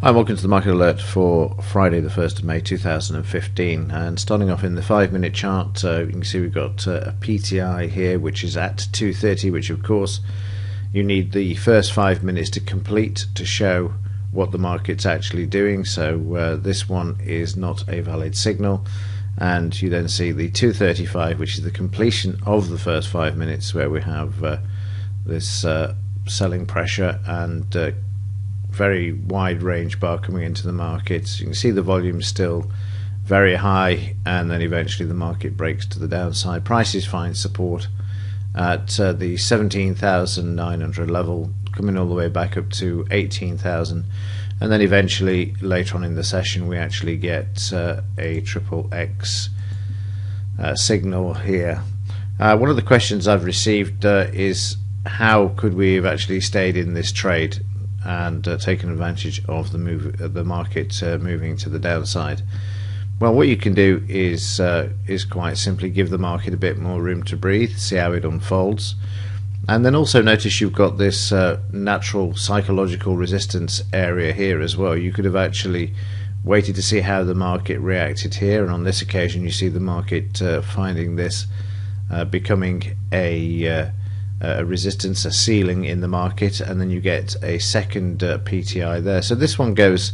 Hi, welcome to the market alert for Friday the 1st of May 2015, and starting off in the 5-minute chart, you can see we've got a PTI here which is at 230, which of course you need the first 5 minutes to complete to show what the market's actually doing. So this one is not a valid signal, and you then see the 235, which is the completion of the first 5 minutes, where we have this selling pressure and very wide range bar coming into the market. You can see the volume still very high, and then eventually the market breaks to the downside. Prices find support at the 17,900 level, coming all the way back up to 18,000, and then eventually later on in the session we actually get a triple X signal here. One of the questions I've received is how could we have actually stayed in this trade and taken advantage of the market moving to the downside. Well, what you can do is quite simply give the market a bit more room to breathe, see how it unfolds, and then also notice you've got this natural psychological resistance area here as well. You could have actually waited to see how the market reacted here, and on this occasion you see the market finding this becoming a resistance, a ceiling in the market, and then you get a second PTI there. So this one goes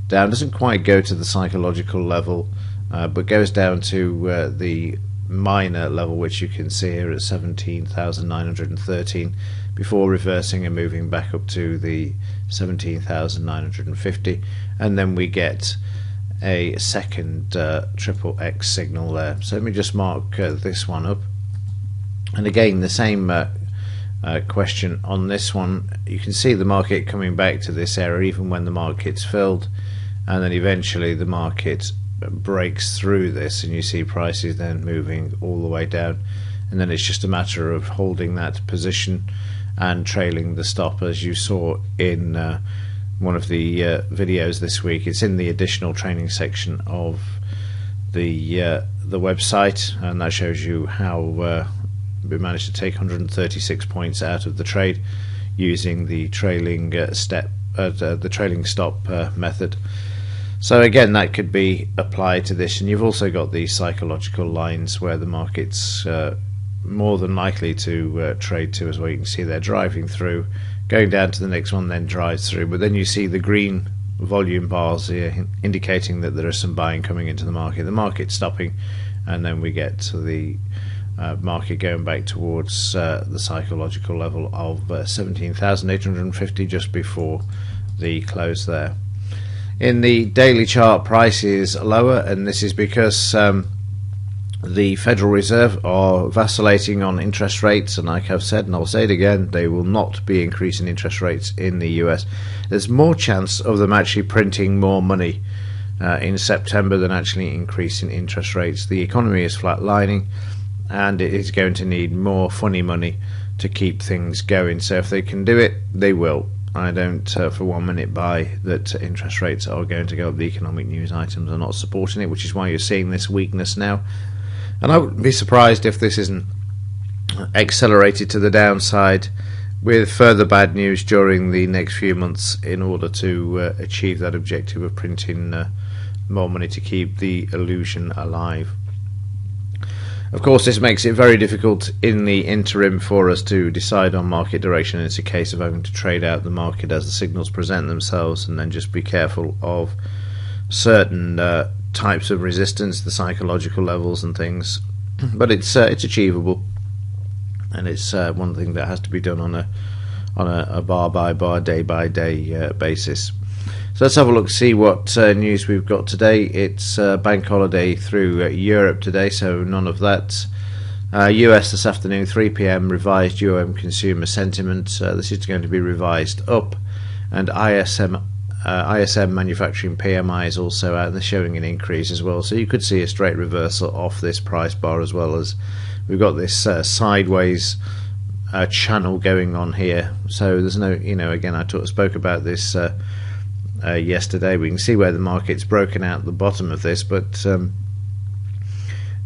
down, doesn't quite go to the psychological level, but goes down to the minor level, which you can see here at 17,913, before reversing and moving back up to the 17,950, and then we get a second triple X signal there. So let me just mark this one up, and again the same question on this one. You can see the market coming back to this area even when the market's filled, and then eventually the market breaks through this, and you see prices then moving all the way down, and then it's just a matter of holding that position and trailing the stop, as you saw in one of the videos this week. It's in the additional training section of the website, and that shows you how we managed to take 136 points out of the trade using the trailing the trailing stop method. So again, that could be applied to this, and you've also got the psychological lines where the market's more than likely to trade to as well. You can see they're driving through, going down to the next one, then drives through, but then you see the green volume bars here indicating that there is some buying coming into the market. The market's stopping, and then we get to the market going back towards the psychological level of 17,850 just before the close there. In the daily chart, price is lower, and this is because the Federal Reserve are vacillating on interest rates, and like I've said, and I'll say it again, they will not be increasing interest rates in the US. There's more chance of them actually printing more money in September than actually increasing interest rates. The economy is flatlining, and it is going to need more funny money to keep things going. So if they can do it, they will. I don't for 1 minute buy that interest rates are going to go up. The economic news items are not supporting it, which is why you're seeing this weakness now. And I wouldn't be surprised if this isn't accelerated to the downside with further bad news during the next few months in order to achieve that objective of printing more money to keep the illusion alive. Of course, this makes it very difficult in the interim for us to decide on market direction. It's a case of having to trade out the market as the signals present themselves, and then just be careful of certain types of resistance, the psychological levels and things. But it's achievable, and it's one thing that has to be done on a bar by bar, day by day basis. So let's have a look, see what news we've got today. It's bank holiday through Europe today, so none of that. US this afternoon, 3 p.m, revised UOM consumer sentiment. This is going to be revised up, and ISM manufacturing PMI is also out, and they're showing an increase as well. So you could see a straight reversal off this price bar, as well as we've got this sideways channel going on here. So there's no, again, I spoke about this yesterday. We can see where the market's broken out the bottom of this, but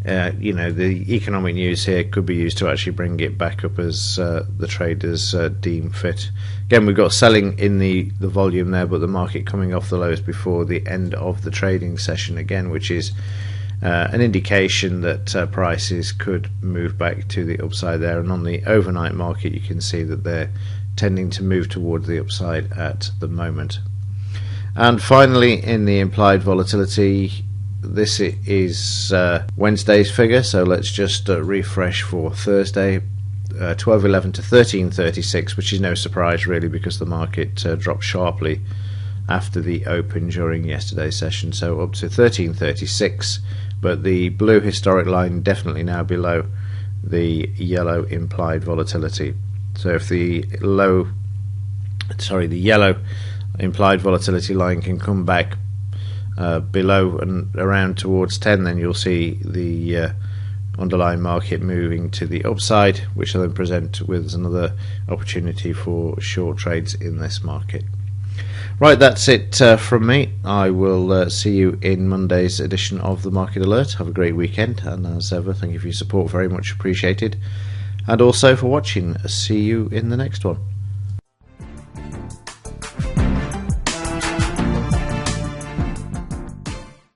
the economic news here could be used to actually bring it back up as the traders deem fit. Again, we've got selling in the volume there, but the market coming off the lows before the end of the trading session again, which is an indication that prices could move back to the upside there. And on the overnight market, you can see that they're tending to move towards the upside at the moment. And finally, in the implied volatility, this is Wednesday's figure, so let's just refresh for Thursday, 12.11 to 13.36, which is no surprise really, because the market dropped sharply after the open during yesterday's session, so up to 13.36, but the blue historic line definitely now below the yellow implied volatility. So if the yellow implied volatility line can come back below and around towards 10, then you'll see the underlying market moving to the upside, which will then present with another opportunity for short trades in this market. Right, that's it from me. I will see you in Monday's edition of the Market Alert. Have a great weekend, and as ever, thank you for your support, very much appreciated, and also for watching. See you in the next one.